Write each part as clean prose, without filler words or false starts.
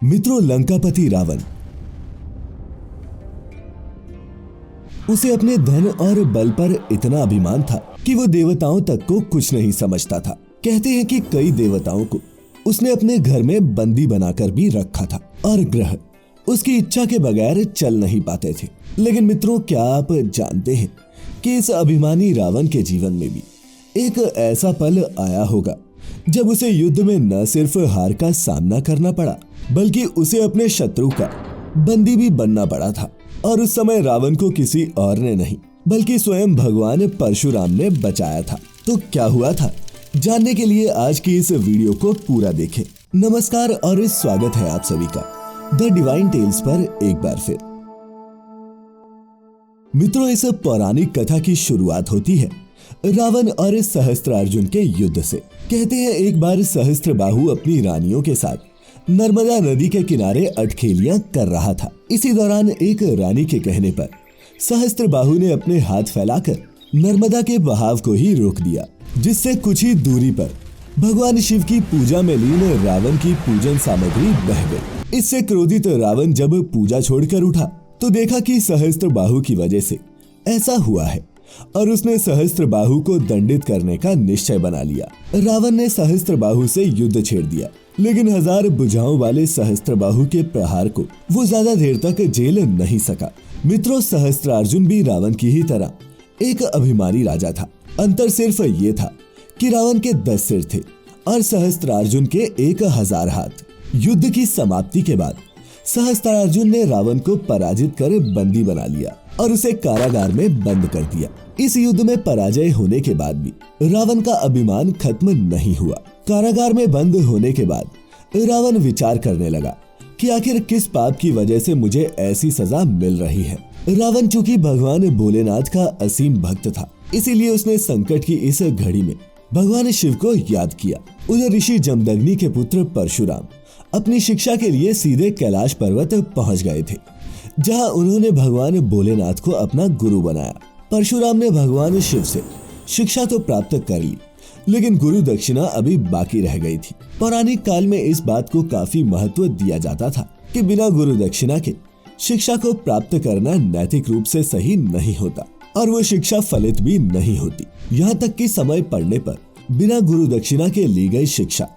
मित्रों, लंकापति रावण, उसे अपने धन और बल पर इतना अभिमान था कि वो देवताओं तक को कुछ नहीं समझता था। कहते हैं कि कई देवताओं को उसने अपने घर में बंदी बनाकर भी रखा था और ग्रह उसकी इच्छा के बगैर चल नहीं पाते थे। लेकिन मित्रों, क्या आप जानते हैं कि इस अभिमानी रावण के जीवन में भी एक ऐसा पल आया होगा जब उसे युद्ध में न सिर्फ हार का सामना करना पड़ा, बल्कि उसे अपने शत्रु का बंदी भी बनना पड़ा था। और उस समय रावण को किसी और ने नहीं बल्कि स्वयं भगवान परशुराम ने बचाया था। तो क्या हुआ था, जानने के लिए आज की इस वीडियो को पूरा देखें। नमस्कार और स्वागत है आप सभी का द डिवाइन टेल्स पर एक बार फिर। मित्रों, इस पौराणिक कथा की शुरुआत होती है रावण और सहस्त्रार्जुन के युद्ध से। कहते हैं एक बार सहस्त्रबाहु अपनी रानियों के साथ नर्मदा नदी के किनारे अटखेलियां कर रहा था। इसी दौरान एक रानी के कहने पर सहस्त्रबाहु ने अपने हाथ फैलाकर नर्मदा के बहाव को ही रोक दिया, जिससे कुछ ही दूरी पर भगवान शिव की पूजा में लीन रावण की पूजन सामग्री बह गई। इससे क्रोधित रावण जब पूजा छोड़कर उठा तो देखा कि सहस्त्रबाहु की वजह से ऐसा हुआ है और उसने सहस्त्रबाहु को दंडित करने का निश्चय बना लिया। रावण ने सहस्त्रबाहु से युद्ध छेड़ दिया, लेकिन हजार भुजाओं वाले सहस्त्रबाहु के प्रहार को वो ज्यादा देर तक झेल नहीं सका। मित्रों, सहस्त्रार्जुन भी रावण की ही तरह एक अभिमानी राजा था। अंतर सिर्फ ये था कि रावण के 10 सिर थे और सहस्त्रार्जुन के 1000 हाथ। युद्ध की समाप्ति के बाद सहस्त्रार्जुन ने रावण को पराजित कर बंदी बना लिया और उसे कारागार में बंद कर दिया। इस युद्ध में पराजय होने के बाद भी रावण का अभिमान खत्म नहीं हुआ। कारागार में बंद होने के बाद रावण विचार करने लगा कि आखिर किस पाप की वजह से मुझे ऐसी सजा मिल रही है। रावण चूंकि भगवान भोलेनाथ का असीम भक्त था, इसीलिए उसने संकट की इस घड़ी में भगवान शिव को याद किया। उधर ऋषि जमदग्नि के पुत्र परशुराम अपनी शिक्षा के लिए सीधे कैलाश पर्वत पहुंच गए थे, जहां उन्होंने भगवान भोलेनाथ को अपना गुरु बनाया। परशुराम ने भगवान शिव से शिक्षा तो प्राप्त कर ली, लेकिन गुरु दक्षिणा अभी बाकी रह गई थी। पौराणिक काल में इस बात को काफी महत्व दिया जाता था कि बिना गुरु दक्षिणा के शिक्षा को प्राप्त करना नैतिक रूप से सही नहीं होता और वो शिक्षा फलित भी नहीं होती। यहाँ तक कि समय पड़ने पर बिना गुरु दक्षिणा के ली गई शिक्षा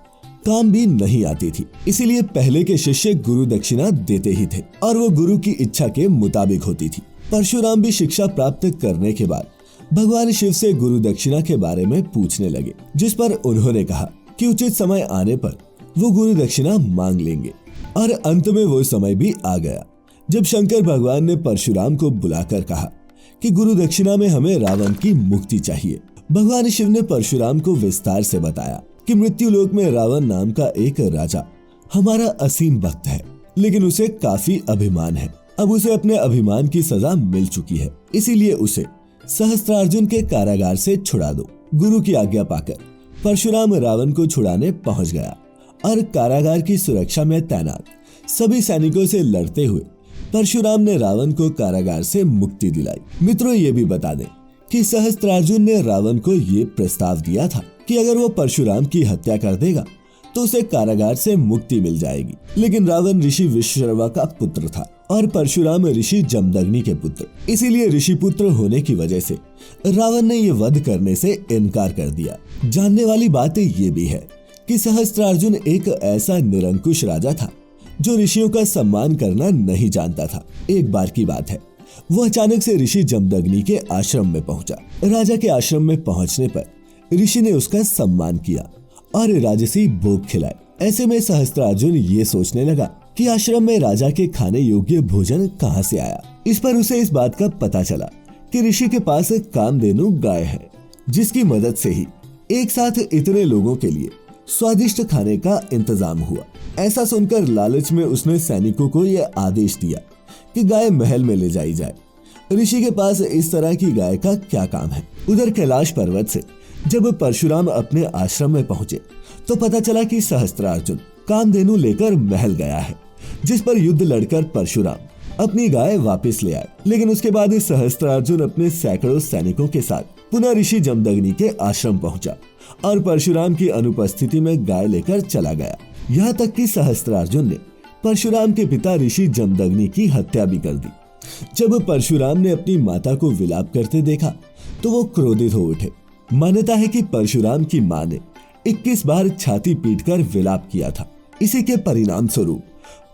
काम भी नहीं आती थी। इसीलिए पहले के शिष्य गुरु दक्षिणा देते ही थे और वो गुरु की इच्छा के मुताबिक होती थी। परशुराम भी शिक्षा प्राप्त करने के बाद भगवान शिव से गुरु दक्षिणा के बारे में पूछने लगे, जिस पर उन्होंने कहा कि उचित समय आने पर वो गुरु दक्षिणा मांग लेंगे। और अंत में वो समय भी आ गया जब शंकर भगवान ने परशुराम को बुलाकर कहा कि गुरु दक्षिणा में हमें रावण की मुक्ति चाहिए। भगवान शिव ने परशुराम को विस्तार से बताया कि मृत्यु लोक में रावण नाम का एक राजा हमारा असीम भक्त है, लेकिन उसे काफी अभिमान है। अब उसे अपने अभिमान की सजा मिल चुकी है, इसीलिए उसे सहस्त्रार्जुन के कारागार से छुड़ा दो। गुरु की आज्ञा पाकर परशुराम रावण को छुड़ाने पहुंच गया और कारागार की सुरक्षा में तैनात सभी सैनिकों से लड़ते हुए परशुराम ने रावण को कारागार से मुक्ति दिलाई। मित्रों, ये भी बता दें कि सहस्त्रार्जुन ने रावण को ये प्रस्ताव दिया था कि अगर वो परशुराम की हत्या कर देगा तो उसे कारागार से मुक्ति मिल जाएगी। लेकिन रावण ऋषि विश्रवा का पुत्र था और परशुराम ऋषि जमदग्नि के पुत्र, इसीलिए ऋषि पुत्र होने की वजह से रावण ने ये वध करने से इनकार कर दिया। जानने वाली बात ये भी है कि सहस्त्रार्जुन एक ऐसा निरंकुश राजा था जो ऋषियों का सम्मान करना नहीं जानता था। एक बार की बात है, वो अचानक से ऋषि जमदग्नि के आश्रम में पहुंचा। राजा के आश्रम में पहुंचने पर ऋषि ने उसका सम्मान किया और राजसी भोग खिलाए। ऐसे में सहस्त्रार्जुन ये सोचने लगा कि आश्रम में राजा के खाने योग्य भोजन कहाँ से आया। इस पर उसे इस बात का पता चला कि ऋषि के पास कामधेनु गाय है, जिसकी मदद से ही एक साथ इतने लोगों के लिए स्वादिष्ट खाने का इंतजाम हुआ। ऐसा सुनकर लालच में उसने सैनिकों को यह आदेश दिया कि गाय महल में ले जाई जाए। ऋषि के पास इस तरह की गाय का क्या काम है। उधर कैलाश पर्वत से जब परशुराम अपने आश्रम में पहुंचे तो पता चला कि सहस्त्रार्जुन कामधेनु लेकर महल गया है, जिस पर युद्ध लड़कर परशुराम अपनी गाय वापस ले आए। लेकिन उसके बाद सहस्त्रार्जुन अपने सैकड़ों सैनिकों के साथ पुनः ऋषि जमदग्नि के आश्रम पहुंचा और परशुराम की अनुपस्थिति में गाय लेकर चला गया। यहाँ तक कि सहस्त्रार्जुन ने परशुराम के पिता ऋषि जमदग्नि की हत्या भी कर दी। जब परशुराम ने अपनी माता को विलाप करते देखा तो वो क्रोधित हो उठे। मान्यता है कि परशुराम की मां ने 21 बार छाती पीटकर विलाप किया था। इसी के परिणाम स्वरूप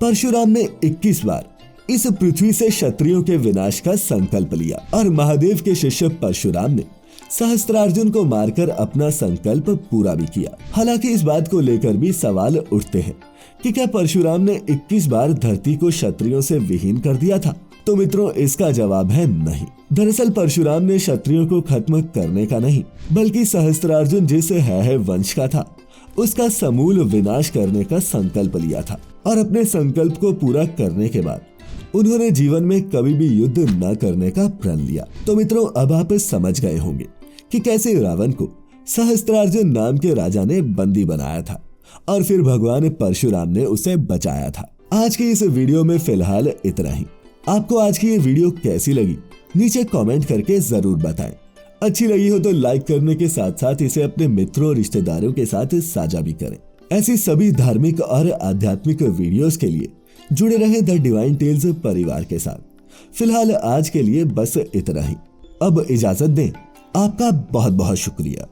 परशुराम ने 21 बार इस पृथ्वी से क्षत्रियों के विनाश का संकल्प लिया और महादेव के शिष्य परशुराम ने सहस्त्रार्जुन को मारकर अपना संकल्प पूरा भी किया। हालांकि इस बात को लेकर भी सवाल उठते हैं कि क्या परशुराम ने 21 बार धरती को क्षत्रियों से विहीन कर दिया था? तो मित्रों, इसका जवाब है नहीं। दरअसल परशुराम ने क्षत्रियों को खत्म करने का नहीं, बल्कि सहस्त्रार्जुन जिस है वंश का था उसका समूल विनाश करने का संकल्प लिया था। और अपने संकल्प को पूरा करने के बाद उन्होंने जीवन में कभी भी युद्ध न करने का प्रण लिया। तो मित्रों, अब आप समझ गए होंगे कि कैसे रावण को सहस्त्रार्जुन नाम के राजा ने बंदी बनाया था और फिर भगवान परशुराम ने उसे बचाया था। आज की इस वीडियो में फिलहाल इतना ही। आपको आज की ये वीडियो कैसी लगी नीचे कमेंट करके जरूर बताएं। अच्छी लगी हो तो लाइक करने के साथ साथ इसे अपने मित्रों और रिश्तेदारों के साथ साझा भी करें। ऐसी सभी धार्मिक और आध्यात्मिक वीडियोस के लिए जुड़े रहे द डिवाइन टेल्स परिवार के साथ। फिलहाल आज के लिए बस इतना ही। अब इजाजत दें। आपका बहुत बहुत शुक्रिया।